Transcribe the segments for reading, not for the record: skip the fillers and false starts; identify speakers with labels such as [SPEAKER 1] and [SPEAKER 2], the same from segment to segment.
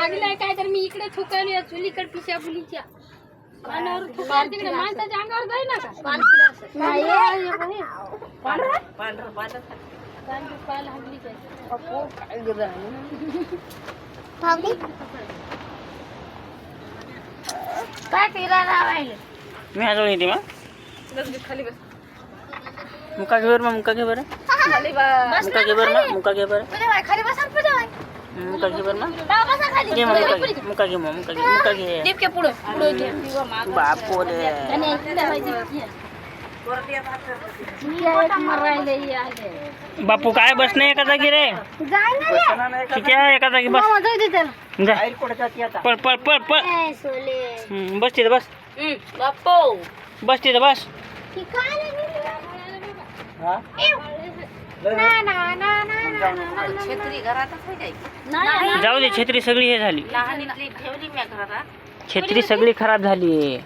[SPEAKER 1] लागलाय काय तर मी इकडे थुकायला चुलीकडे पिशा बुलीच्या कानावर थुकार तिकडे माणसाच्या अंगावर जाई ना का नाही पांढरा पाल हल्ली काय काय फिरायला राहिले
[SPEAKER 2] मी हजवळ येते मग
[SPEAKER 1] खाली बस
[SPEAKER 2] मुका घे बरं मग मुका घे बरं
[SPEAKER 1] खाली बस
[SPEAKER 2] मुका घे बरं मग मुका घे बरं
[SPEAKER 1] खाली बस
[SPEAKER 2] मुका घे बरं मग
[SPEAKER 1] खाली
[SPEAKER 2] घे मग मुका घे मग मुका घे
[SPEAKER 1] दीपके पुढे घे
[SPEAKER 2] बापो रे बापू काय बस नाही एका जागी रे ठीक आहे एका जागी बस जा पळ पळ पळ पळ बस तिथं बस
[SPEAKER 1] बापू
[SPEAKER 2] बस तिथं बस
[SPEAKER 1] छत्री घरातच
[SPEAKER 2] जाऊ दे छत्री सगळी हे झाली
[SPEAKER 1] लहानीतली ठेवली मी घरात
[SPEAKER 2] छत्री सगळी खराब झाली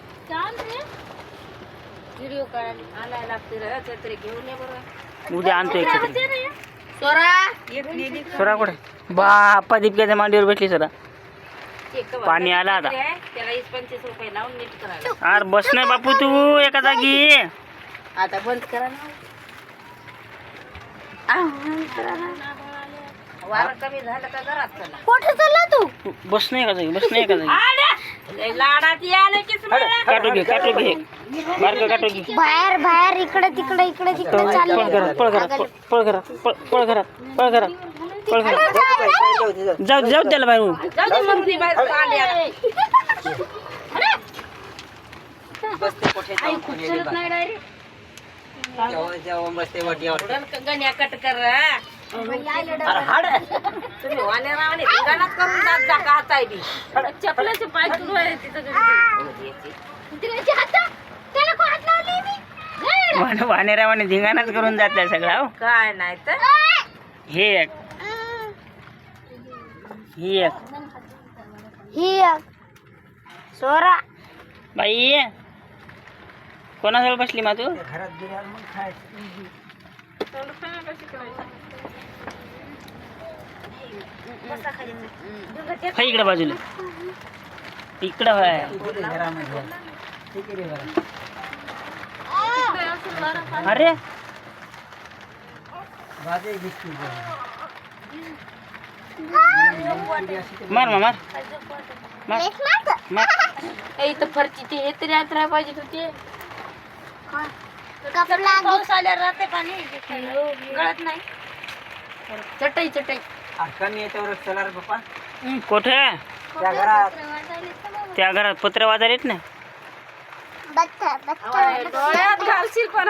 [SPEAKER 1] व्हिडिओ काढायला आणायला लागते रे छत्री घेऊन ये बरं
[SPEAKER 2] उद्या आणतो एक छत्री
[SPEAKER 1] सोरा
[SPEAKER 2] सोरा कुठे बाप्पा दीपक्याच्या मांडीवर भेटली सरा पाणी आला आता
[SPEAKER 1] त्याला 25 रुपये लावून नीट करायला
[SPEAKER 2] अरे बस नाही बापू तू एका जागी
[SPEAKER 1] आता बंद करा ना वारं कमी झालं का घरात चला कुठे चालला तू
[SPEAKER 2] बस नाही एका जागी बस नाही एका जागी
[SPEAKER 1] लाडात आले की
[SPEAKER 2] काटो घे बारकं काटो घे
[SPEAKER 3] बाहेर इकडे तिकडे चाललं
[SPEAKER 2] पळ घरात जाऊ त्याला बाहेर
[SPEAKER 1] जाऊ दे मग ती बाहेर आली आता. आई खूप चलत नाही डायरेक्ट गण्या कट कर तुम्ही वाल्या रावणे धिंगाणाच करून जात जा का हाताय बी चपलाचे पाय सुरू आहे तिथं
[SPEAKER 2] वानेरावाने धिंगाणाच करून जातलाय सगळा हो.
[SPEAKER 1] काय नाही तर
[SPEAKER 2] हे एक
[SPEAKER 3] ही सोरा
[SPEAKER 2] बाई कोणाजवळ बसली मा तू हा इकडे बाजूला इकडं अरे मार मार मार
[SPEAKER 1] इथं फरची ते हे तरी आत राहायला पाहिजे होते पाऊस आल्यावर राहते पाणी गळत नाही चटई
[SPEAKER 2] कुठे त्या घरात पत्र वाजायला येत नाही
[SPEAKER 1] डोळ्यात घालशील पण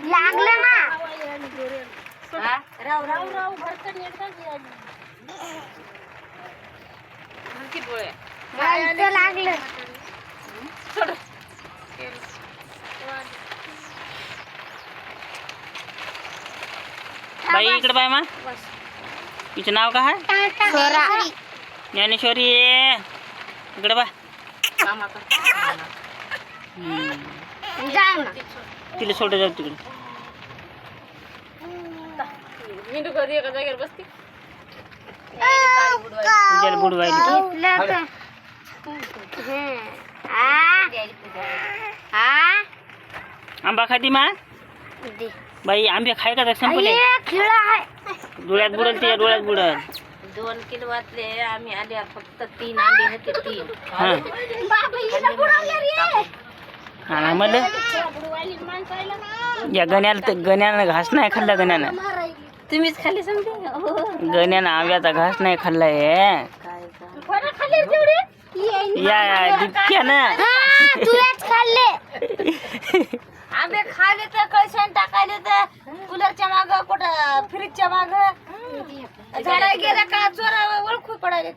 [SPEAKER 3] लागलं ना
[SPEAKER 1] राव
[SPEAKER 3] लागलं
[SPEAKER 2] बाई इकडे बाय मा तिचं नाव काय आहे
[SPEAKER 3] सोरा
[SPEAKER 2] ज्ञानेश्वरी इकडे बा
[SPEAKER 3] जा ना
[SPEAKER 2] तिला सोडत जाऊ तिकडे
[SPEAKER 1] मिंटू कधी एका जागेवर बसते
[SPEAKER 2] तुझ्याला बुडवायली आंबा खाती मा बाई आंबे खाय का संपले डोळ्यात बुडल ते डोळ्यात बुडल
[SPEAKER 1] 2 किलो वाटले आम्ही आल्या फक्त 3 आंबे होते 3
[SPEAKER 2] हा म्हणलं या गण्यानं घास नाही खाल्ला गण्यानं
[SPEAKER 1] तुम्हीच खाली समजे
[SPEAKER 2] गण्यानं आंब्याचा घास नाही खाल्लाय या दिपक्यानं
[SPEAKER 3] तुलाच खाल्ले
[SPEAKER 1] आंबे खाले तर कळशान टाकायले तर कूलरच्या माग कुठं फ्रीजच्या माग झाडा गेला का चोरा ओळखू पडायले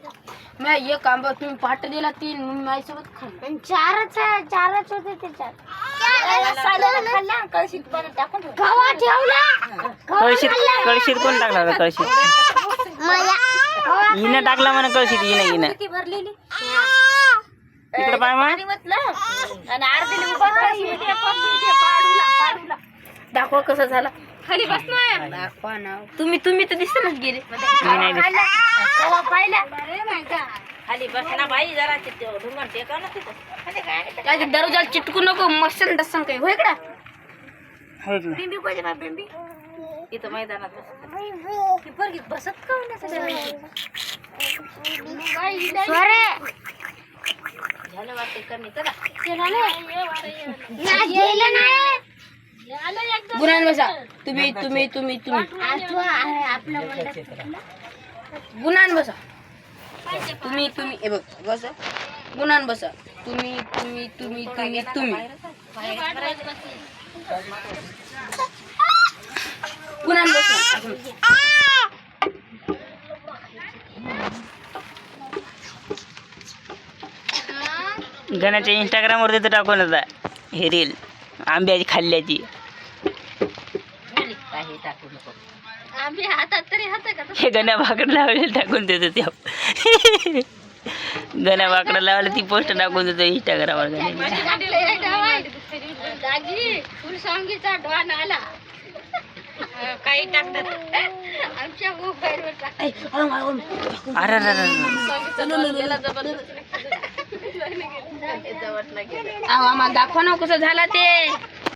[SPEAKER 1] मी एक आंबा तुम्ही पाट दिला 3 माझ्यासोबत खाल्ले
[SPEAKER 3] चारच होते त्याच्यात
[SPEAKER 1] खाल्ला कळशीत पण टाकून
[SPEAKER 3] गव्हा ठेवला
[SPEAKER 2] कळशीत कोण टाकला होता कळशीत हिनं टाकला म्हणा कळशीत हिनं
[SPEAKER 1] किती भरलेली
[SPEAKER 2] इकडे पाय मा
[SPEAKER 1] आणि अर्धीने उभा कळशी पाडूला दाखव कसं झालं खाली बस ना. दाखवा ना. तुम्ही तर दिसतच गेले.
[SPEAKER 2] मी नाही दिसत.
[SPEAKER 1] पाहिला
[SPEAKER 3] खाली बस ना बाई जरा ढुंगण टेका ना तिथं.
[SPEAKER 1] काय ते दरवाजाला चिटकू नको मस्त डसन काही होय इकडं.
[SPEAKER 2] होय की नाही?
[SPEAKER 1] बिंबी पाहिजे बा बिंबी इथं मैदानात ती पोरगी बसत का
[SPEAKER 3] स्वरे
[SPEAKER 1] झालं वाटते करणे चला.
[SPEAKER 3] गेलं नाही
[SPEAKER 1] गुणान बसा. तुम्ही
[SPEAKER 3] आपलं
[SPEAKER 1] गुणान बसा. तुम्ही हे बघ बसा. गुणान बसा. तुम्ही गुणान बसा.
[SPEAKER 2] गण्याच्या इंस्टाग्राम वरती तर टाकून होता हे रील आंब्याची खाल्ल्याची.
[SPEAKER 1] काही टाकू नको.
[SPEAKER 3] आम्ही हातात तरी हात का
[SPEAKER 2] हे गण्या भाकड लावले टाकून देतो त्या. गण्या भाकड लावले ती पोस्ट टाकून देतो इंस्टाग्रामवर.
[SPEAKER 3] दाजी फुलसांगीचा डॉन आला काही टाकतात आमच्या मोबाईलवर टाकतात.
[SPEAKER 2] अरे
[SPEAKER 1] आम्हाला दाखवा ना कसं झालं ते.